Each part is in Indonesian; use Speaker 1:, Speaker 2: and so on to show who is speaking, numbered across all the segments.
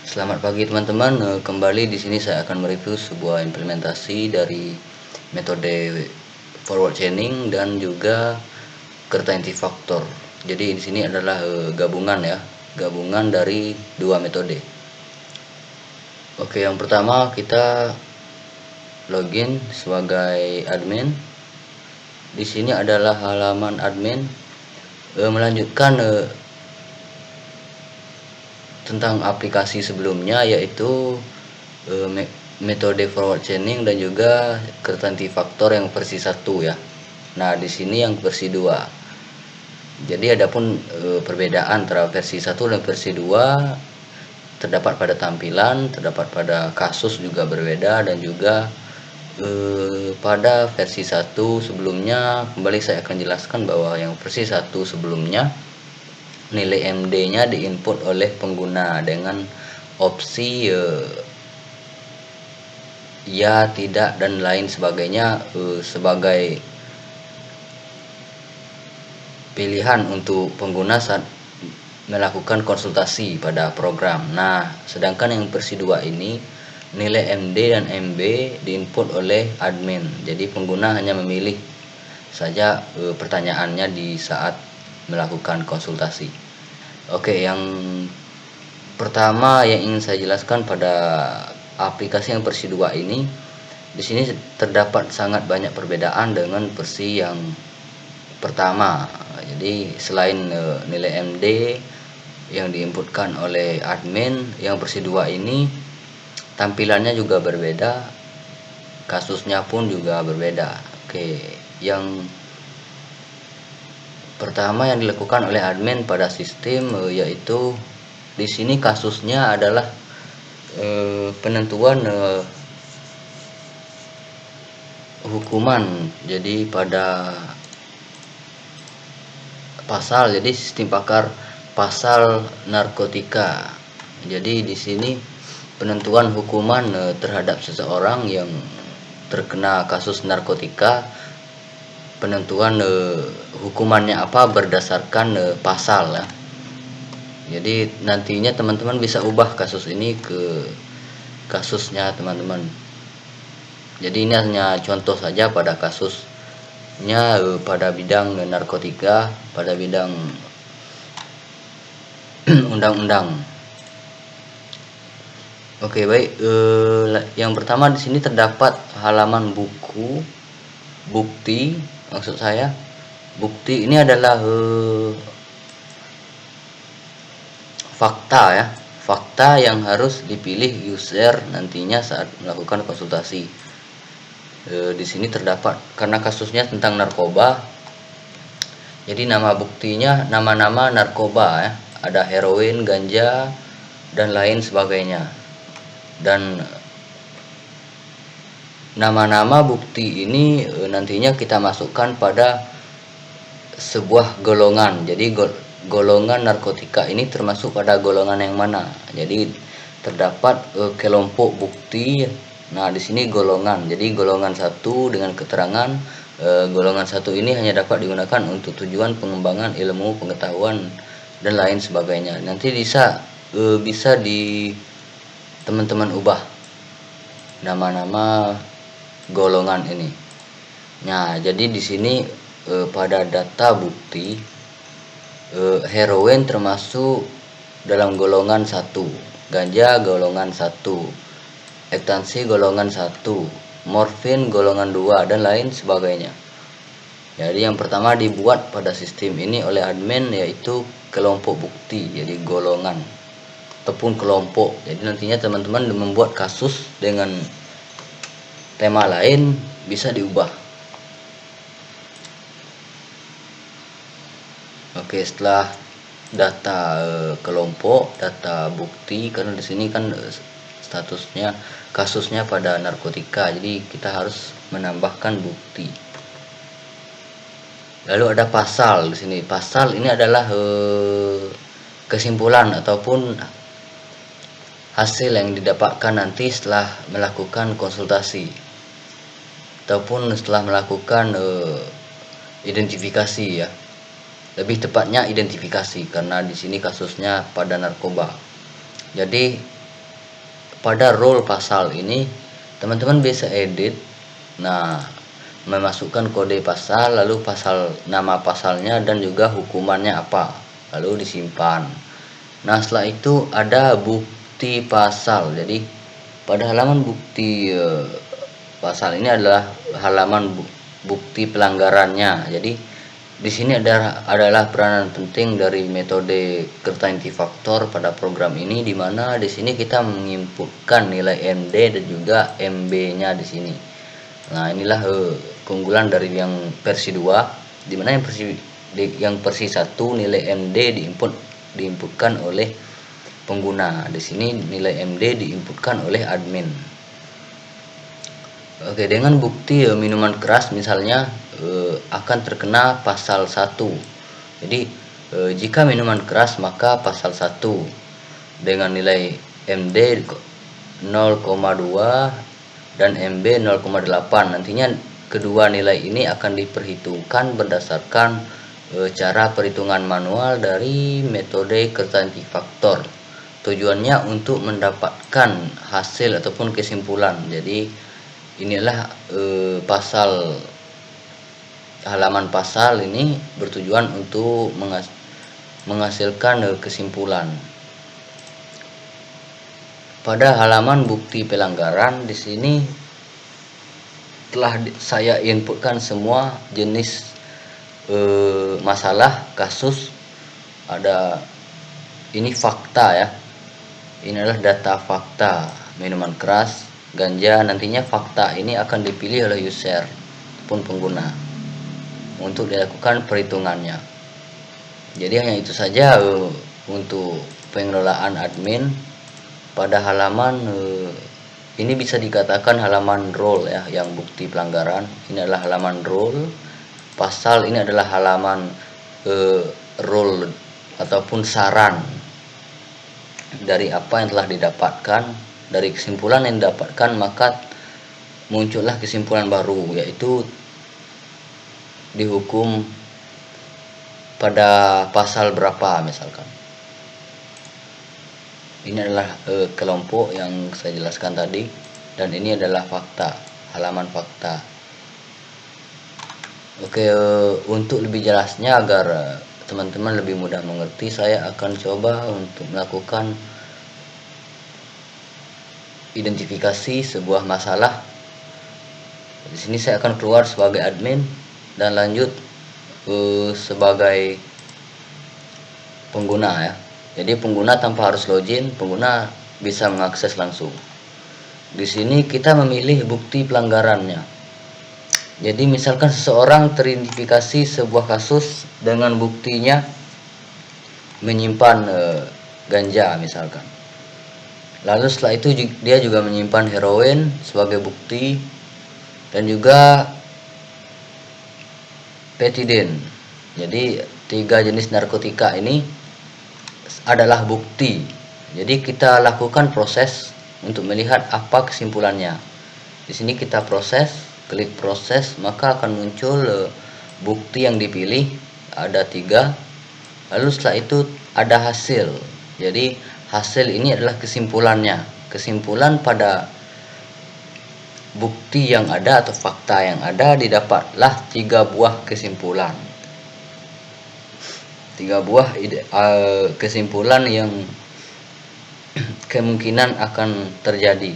Speaker 1: Selamat pagi teman-teman. Kembali di sini saya akan mereview sebuah implementasi dari metode forward chaining dan juga certainty factor. Jadi di sini adalah gabungan ya, gabungan dari dua metode. Oke, yang pertama kita login sebagai admin. Di sini adalah halaman admin. Melanjutkan tentang aplikasi sebelumnya, yaitu metode forward chaining dan juga certainty factor yang versi 1 ya. Nah, di sini yang versi 2. Jadi adapun perbedaan antara versi 1 dan versi 2 terdapat pada tampilan, terdapat pada kasus juga berbeda, dan juga pada versi 1 sebelumnya. Kembali saya akan jelaskan bahwa yang versi 1 sebelumnya nilai MD-nya diinput oleh pengguna dengan opsi ya, tidak, dan lain sebagainya sebagai pilihan untuk pengguna saat melakukan konsultasi pada program. Nah, sedangkan yang versi 2 ini nilai MD dan MB diinput oleh admin. Jadi pengguna hanya memilih saja pertanyaannya di saat melakukan konsultasi. Oke, yang pertama yang ingin saya jelaskan pada aplikasi yang versi 2 ini, di sini terdapat sangat banyak perbedaan dengan versi yang pertama. Jadi selain nilai MD yang diinputkan oleh admin, yang versi 2 ini tampilannya juga berbeda, kasusnya pun juga berbeda. Oke, yang pertama yang dilakukan oleh admin pada sistem yaitu di sini kasusnya adalah penentuan hukuman. Jadi pada pasal, jadi sistem pakar pasal narkotika. Jadi di sini penentuan hukuman terhadap seseorang yang terkena kasus narkotika, penentuan hukumannya apa berdasarkan pasal ya. Jadi nantinya teman-teman bisa ubah kasus ini ke kasusnya teman-teman. Jadi ini hanya contoh saja pada kasusnya pada bidang narkotika, pada bidang undang-undang. Oke, baik. Yang pertama di sini terdapat halaman buku bukti. Maksud saya bukti ini adalah fakta ya, fakta yang harus dipilih user nantinya saat melakukan konsultasi. Di sini terdapat, karena kasusnya tentang narkoba, jadi nama buktinya nama-nama narkoba ya, ada heroin, ganja, dan lain sebagainya. Dan nama-nama bukti ini nantinya kita masukkan pada sebuah golongan. Jadi golongan narkotika ini termasuk pada golongan yang mana? Jadi terdapat kelompok bukti. Nah, di sini golongan. Jadi golongan 1 dengan keterangan golongan 1 ini hanya dapat digunakan untuk tujuan pengembangan ilmu pengetahuan dan lain sebagainya. Nanti bisa di teman-teman ubah nama-nama golongan ini. Nah, jadi di sini pada data bukti heroin termasuk dalam golongan 1, ganja golongan 1, ekstansi golongan 1, morfin golongan 2, dan lain sebagainya. Jadi yang pertama dibuat pada sistem ini oleh admin yaitu kelompok bukti, jadi golongan ataupun kelompok. Jadi nantinya teman-teman membuat kasus dengan tema lain bisa diubah. Oke, setelah data kelompok, data bukti, karena di sini kan statusnya kasusnya pada narkotika, jadi kita harus menambahkan bukti. Lalu ada pasal di sini. Pasal ini adalah kesimpulan ataupun hasil yang didapatkan nanti setelah melakukan konsultasi ataupun setelah melakukan identifikasi ya. Lebih tepatnya identifikasi karena di sini kasusnya pada narkoba. Jadi pada role pasal ini teman-teman bisa edit, nah memasukkan kode pasal, lalu nama pasalnya dan juga hukumannya apa, lalu disimpan. Nah setelah itu ada bukti pasal. Jadi pada halaman bukti pasal ini adalah halaman bukti pelanggarannya. Jadi di sini adalah peranan penting dari metode certainty factor pada program ini, di mana di sini kita menginputkan nilai MD dan juga MB-nya di sini. Nah, inilah keunggulan dari yang versi 2, di mana yang versi 1 nilai MD diinputkan oleh pengguna. Di sini nilai MD diinputkan oleh admin. Oke, dengan bukti minuman keras misalnya akan terkena pasal 1. Jadi jika minuman keras maka pasal 1 dengan nilai MD 0,2 dan MB 0,8. Nantinya kedua nilai ini akan diperhitungkan berdasarkan cara perhitungan manual dari metode certainty factor. Tujuannya untuk mendapatkan hasil ataupun kesimpulan. Jadi inilah halaman pasal ini bertujuan untuk menghasilkan kesimpulan. Pada halaman bukti pelanggaran di sini telah saya inputkan semua jenis masalah kasus. Ada ini fakta ya. Ini adalah data fakta minuman keras, ganja. Nantinya fakta ini akan dipilih oleh user ataupun pengguna untuk dilakukan perhitungannya. Jadi hanya itu saja untuk pengelolaan admin pada halaman ini bisa dikatakan halaman role ya, yang bukti pelanggaran. Ini adalah halaman role. Pasal ini adalah halaman role ataupun saran dari apa yang telah didapatkan. Dari kesimpulan yang didapatkan maka muncullah kesimpulan baru, yaitu dihukum pada pasal berapa misalkan. Ini adalah kelompok yang saya jelaskan tadi, dan ini adalah fakta, halaman fakta. Oke, untuk lebih jelasnya agar teman-teman lebih mudah mengerti, saya akan coba untuk melakukan identifikasi sebuah masalah. Di sini saya akan keluar sebagai admin dan lanjut sebagai pengguna ya. Jadi pengguna tanpa harus login, pengguna bisa mengakses langsung. Di sini kita memilih bukti pelanggarannya. Jadi misalkan seseorang teridentifikasi sebuah kasus dengan buktinya menyimpan ganja misalkan. Lalu setelah itu dia juga menyimpan heroin sebagai bukti dan juga petidin. Jadi 3 jenis narkotika ini adalah bukti. Jadi kita lakukan proses untuk melihat apa kesimpulannya. Di sini kita proses, klik proses, maka akan muncul bukti yang dipilih, ada 3. Lalu setelah itu ada hasil. Jadi hasil ini adalah kesimpulannya. Kesimpulan pada bukti yang ada atau fakta yang ada, didapatlah 3 buah kesimpulan. 3 buah kesimpulan yang kemungkinan akan terjadi.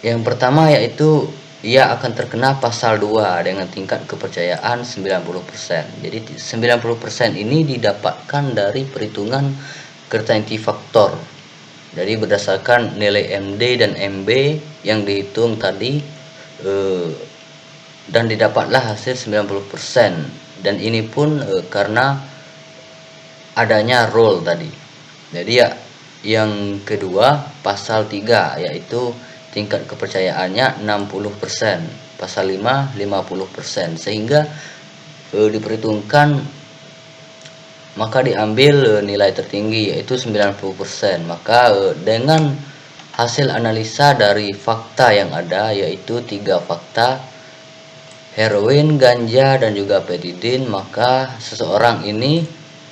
Speaker 1: Yang pertama yaitu ia akan terkena pasal 2 dengan tingkat kepercayaan 90%. Jadi 90% ini didapatkan dari perhitungan certainty factor. Jadi berdasarkan nilai MD dan MB yang dihitung tadi dan didapatlah hasil 90%. Dan ini pun karena adanya role tadi. Jadi ya yang kedua pasal 3 yaitu tingkat kepercayaannya 60%, pasal 5 50%, sehingga diperhitungkan maka diambil nilai tertinggi yaitu 90%. Maka dengan hasil analisa dari fakta yang ada, yaitu 3 fakta, heroin, ganja dan juga petidin, maka seseorang ini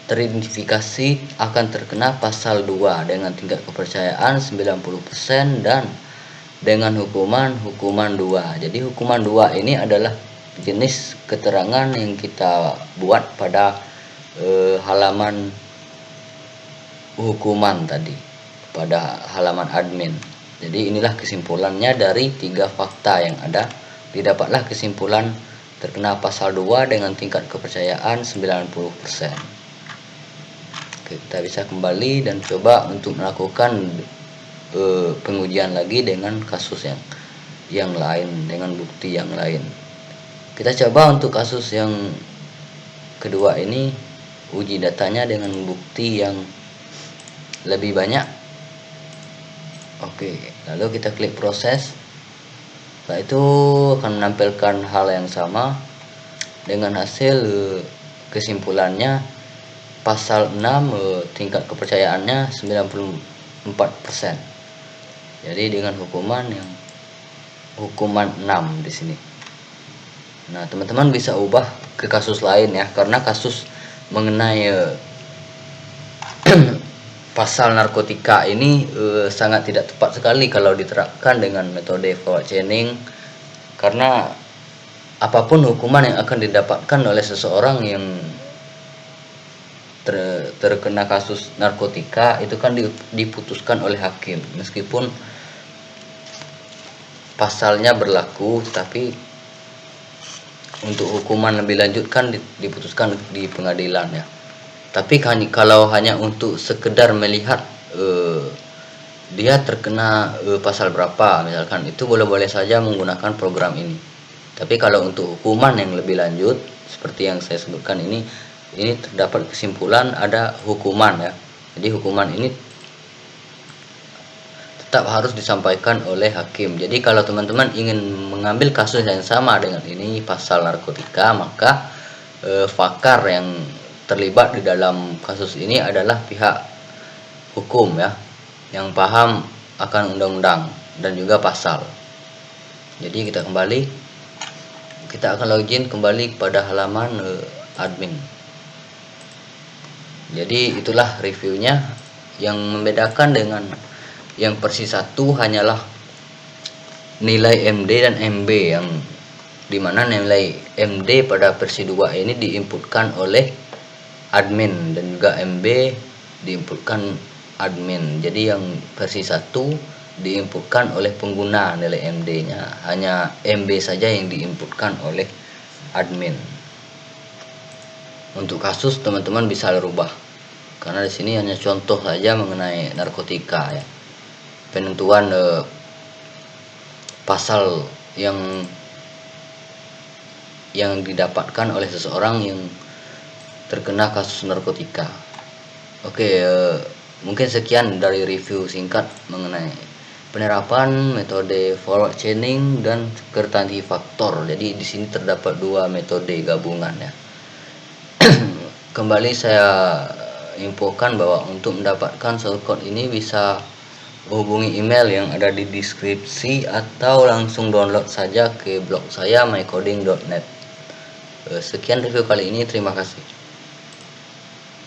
Speaker 1: teridentifikasi akan terkena pasal 2 dengan tingkat kepercayaan 90% dan dengan hukuman 2. Jadi hukuman 2 ini adalah jenis keterangan yang kita buat pada halaman hukuman tadi, pada halaman admin. Jadi inilah kesimpulannya dari 3 fakta yang ada. Didapatlah kesimpulan terkena pasal 2 dengan tingkat kepercayaan 90%. Kita bisa kembali dan coba untuk melakukan pengujian lagi dengan kasus yang lain, dengan bukti yang lain. Kita coba untuk kasus yang kedua ini, uji datanya dengan bukti yang lebih banyak. Oke, lalu kita klik proses. Setelah itu akan menampilkan hal yang sama dengan hasil kesimpulannya pasal 6 tingkat kepercayaannya 94%. Jadi dengan hukuman 6 di sini. Nah, teman-teman bisa ubah ke kasus lain ya, karena kasus mengenai pasal narkotika ini sangat tidak tepat sekali kalau diterapkan dengan metode forward chaining, karena apapun hukuman yang akan didapatkan oleh seseorang yang terkena kasus narkotika itu kan diputuskan oleh hakim, meskipun pasalnya berlaku, tapi untuk hukuman lebih lanjut kan diputuskan di pengadilan ya. Tapi kalau hanya untuk sekedar melihat dia terkena pasal berapa misalkan, itu boleh-boleh saja menggunakan program ini. Tapi kalau untuk hukuman yang lebih lanjut seperti yang saya sebutkan ini terdapat kesimpulan ada hukuman ya. Jadi hukuman ini tetap harus disampaikan oleh hakim. Jadi kalau teman-teman ingin mengambil kasus yang sama dengan ini, pasal narkotika, maka pakar yang terlibat di dalam kasus ini adalah pihak hukum ya, yang paham akan undang-undang dan juga pasal. Jadi kita akan login kembali pada halaman admin. Jadi itulah reviewnya. Yang membedakan dengan yang versi 1 hanyalah nilai MD dan MB, yang dimana nilai MD pada versi 2 ini diinputkan oleh admin dan juga MB diinputkan admin. Jadi yang versi 1 diinputkan oleh pengguna nilai MD-nya, hanya MB saja yang diinputkan oleh admin. Untuk kasus teman-teman bisa rubah, karena di sini hanya contoh saja mengenai narkotika ya. Penentuan pasal yang didapatkan oleh seseorang yang terkena kasus narkotika. Oke, mungkin sekian dari review singkat mengenai penerapan metode forward chaining dan certainty factor. Jadi di sini terdapat 2 metode gabungan ya. Kembali saya infokan bahwa untuk mendapatkan shortcode ini bisa hubungi email yang ada di deskripsi atau langsung download saja ke blog saya mycoding.net. Sekian review kali ini, terima kasih.